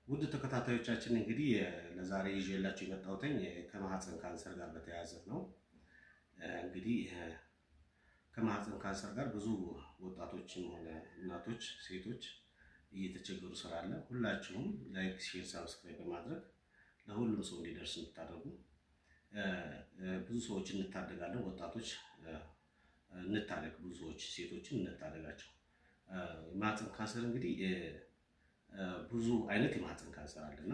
ውድ ተከታታዮቻችን እንግዲህ ለዛሬ ይዤላችሁ የመጣሁት ከማህፀን ካንሰር ጋር በተያያዘ ነው። እንግዲህ ከማህፀን ካንሰር ጋር ብዙ ወጣቶችም ሆነ እናቶች፣ ሴቶች እየተቸገሩ ስላለ ሁላችሁም ላይክ፣ ሼር፣ ሰብስክራይብ በማድረግ ለሁሉም ሰው እንዲደርስ እንድታደርጉ ብዙ ሰዎች እንታደጋለን። ወጣቶች እንታደግ፣ ብዙ ሰዎች ሴቶችን እንታደጋቸው። ማህፀን ካንሰር እንግዲህ ብዙ አይነት የማህፀን ካንሰር አለና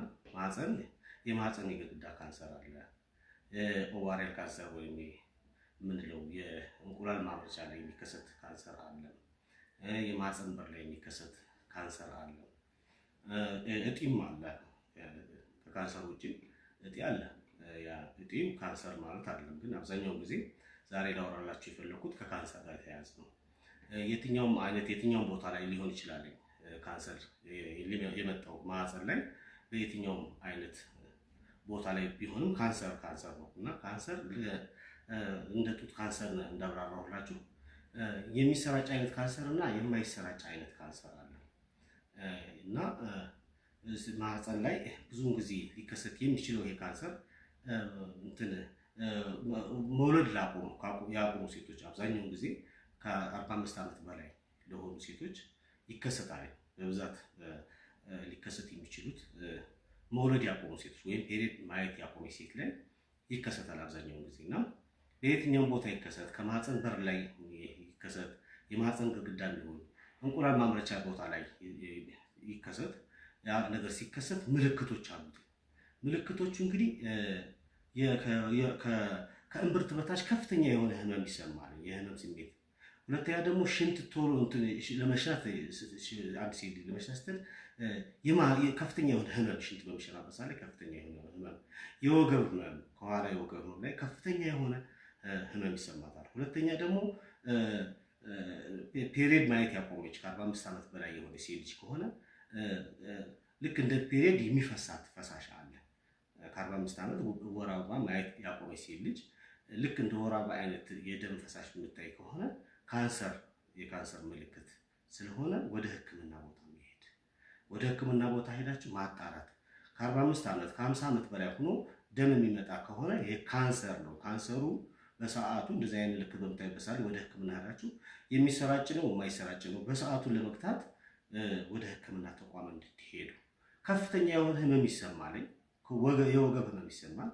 የማህፀን የግድግዳ ካንሰር አለ። ኦቫሪያል ካንሰር ወይም ምንለው የእንቁላል ማምረቻ ላይ የሚከሰት ካንሰር አለ። የማህፀን በር ላይ የሚከሰት ካንሰር አለ። እጢም አለ። ከካንሰር ውጪ እጢ አለ። ያ እጢው ካንሰር ማለት አይደለም፣ ግን አብዛኛው ጊዜ ዛሬ ላወራላችሁ የፈለኩት ከካንሰር ጋር የተያያዘ ነው። የትኛውም ቦታ ላይ ሊሆን ይችላል። ካንሰር የመጣው ማህፀን ላይ በየትኛውም አይነት ቦታ ላይ ቢሆንም ካንሰር ነው እና ካንሰር እንደ ጡት ካንሰር እንዳብራራሁላችሁ የሚሰራጭ አይነት ካንሰር እና የማይሰራጭ አይነት ካንሰር አለ እና ማህፀን ላይ ብዙውን ጊዜ ሊከሰት የሚችለው ይሄ ካንሰር መውለድ ያቆሙ ሴቶች አብዛኛውን ጊዜ ከ45 ዓመት በላይ ለሆኑ ሴቶች ይከሰታል። በብዛት ሊከሰት የሚችሉት መውለድ ያቆሙ ሴቶች ወይም ፔሪድ ማየት ያቆመ ሴት ላይ ይከሰታል አብዛኛውን ጊዜ እና በየትኛውም ቦታ ይከሰት፣ ከማህፀን በር ላይ ይከሰት፣ የማህፀን ግድግዳ ቢሆን እንቁላል ማምረቻ ቦታ ላይ ይከሰት፣ ያ ነገር ሲከሰት ምልክቶች አሉት። ምልክቶቹ እንግዲህ ከእምብርት በታች ከፍተኛ የሆነ ህመም ይሰማል፣ የህመም ስሜት። ሁለተኛ ደግሞ ሽንት ቶሎ ለመሽናት አንድ ሴት ለመሽናት ስትል ከፍተኛ የሆነ ህመም፣ ሽንት በመሽናበት ሰዓት ላይ ከፍተኛ የሆነ ህመም፣ የወገብ ህመም፣ ከኋላ የወገብ ህመም ላይ ከፍተኛ የሆነ ህመም ይሰማታል። ሁለተኛ ደግሞ ፔሪየድ ማየት ያቆመች ከ45 ዓመት በላይ የሆነ ሴት ልጅ ከሆነ ልክ እንደ ፔሪየድ የሚፈሳት ፈሳሽ አለ። ከ45 ዓመት ወር አበባ ማየት ያቆመች ሴት ልጅ ልክ እንደ ወር አበባ አይነት የደም ፈሳሽ የምታይ ከሆነ የካንሰር ምልክት ስለሆነ ወደ ህክምና ቦታ መሄድ፣ ወደ ህክምና ቦታ ሄዳችሁ ማጣራት። ከ45 ዓመት ከ50 ዓመት በላይ ሆኖ ደም የሚመጣ ከሆነ ይሄ ካንሰር ነው። ካንሰሩ በሰዓቱ እንደዚህ አይነት ምልክት በምታዩበት ሰዓት ወደ ህክምና ሄዳችሁ የሚሰራጭ ነው የማይሰራጭ ነው በሰዓቱ ለመግታት ወደ ህክምና ተቋም እንድትሄዱ። ከፍተኛ የሆነ ህመም ይሰማል፣ የወገብ ህመም ይሰማል።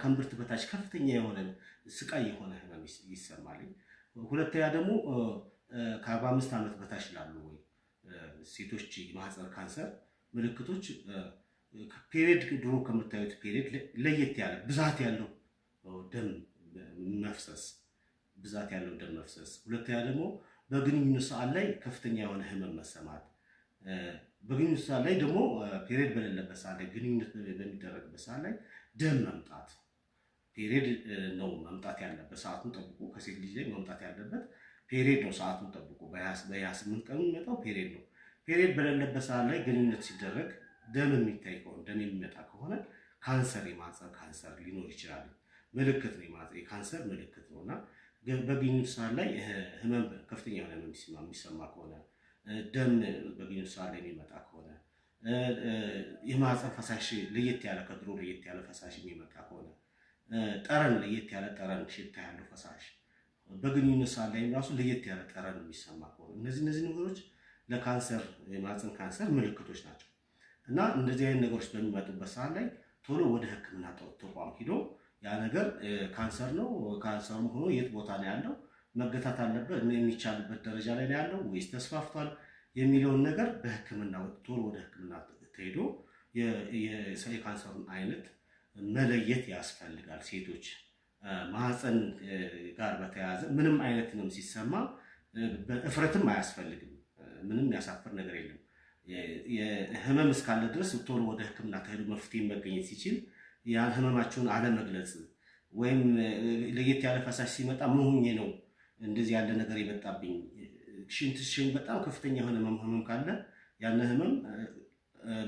ከእምብርት በታች ከፍተኛ የሆነ ስቃይ የሆነ ህመም ይሰማል። ሁለተኛ ደግሞ ከ45 ዓመት በታች ላሉ ወይ ሴቶች የማህፀን ካንሰር ምልክቶች ፔሪየድ ድሮ ከምታዩት ፔሪየድ ለየት ያለ ብዛት ያለው ደም መፍሰስ። ሁለተኛ ደግሞ በግንኙነት ሰዓት ላይ ከፍተኛ የሆነ ህመም መሰማት። በግንኙነት ሰዓት ላይ ደግሞ ፔሪየድ በሌለበት ሰዓት ላይ ግንኙነት በሚደረግበት ሰዓት ላይ ደም መምጣት። ፔሪየድ ነው መምጣት ያለበት፣ ሰዓቱን ጠብቆ ከሴት ልጅ ላይ መምጣት ያለበት ፔሪየድ ነው። ሰዓቱን ጠብቆ በ28 ቀኑ የሚመጣው ፔሪየድ ነው። ፔሪየድ በሌለበት ሰዓት ላይ ግንኙነት ሲደረግ ደም የሚታይ ከሆነ ደም የሚመጣ ከሆነ ካንሰር፣ የማህፀን ካንሰር ሊኖር ይችላል። ምልክት ነው፣ የካንሰር ምልክት ነው እና በግንኙነት ሰዓት ላይ ህመም፣ ከፍተኛ የሆነ ህመም የሚሰማ ከሆነ ደም በግንኙነት ሰዓት ላይ የሚመጣ ከሆነ የማህፀን ፈሳሽ ለየት ያለ ከድሮ ለየት ያለ ፈሳሽ የሚመጣ ከሆነ ጠረን፣ ለየት ያለ ጠረን፣ ሽታ ያለው ፈሳሽ በግንኙነት ሰዓት ላይ ራሱ ለየት ያለ ጠረን የሚሰማ ከሆነ እነዚህ ነገሮች ለካንሰር፣ የማህፀን ካንሰር ምልክቶች ናቸው እና እንደዚህ አይነት ነገሮች በሚመጡበት ሰዓት ላይ ቶሎ ወደ ህክምና ተቋም ሂዶ ያ ነገር ካንሰር ነው፣ ካንሰሩም ሆኖ የት ቦታ ነው ያለው፣ መገታት አለበት፣ የሚቻልበት ደረጃ ላይ ነው ያለው ወይስ ተስፋፍቷል የሚለውን ነገር በህክምና ቶሎ ወደ ህክምና ተሄዶ የካንሰሩን አይነት መለየት ያስፈልጋል። ሴቶች ማህፀን ጋር በተያያዘ ምንም አይነት ህመም ሲሰማ እፍረትም አያስፈልግም። ምንም ያሳፍር ነገር የለም። የህመም እስካለ ድረስ ቶሎ ወደ ህክምና ተሄዶ መፍትሄ መገኘት ሲችል ያን ህመማቸውን አለመግለጽ ወይም ለየት ያለ ፈሳሽ ሲመጣ ምን ሆኜ ነው እንደዚህ ያለ ነገር የመጣብኝ፣ ሽንት በጣም ከፍተኛ የሆነ ህመም ካለ ያን ህመም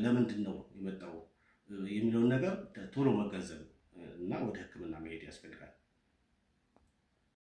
ለምንድን ነው የመጣው የሚለውን ነገር ቶሎ መገንዘብ እና ወደ ህክምና መሄድ ያስፈልጋል።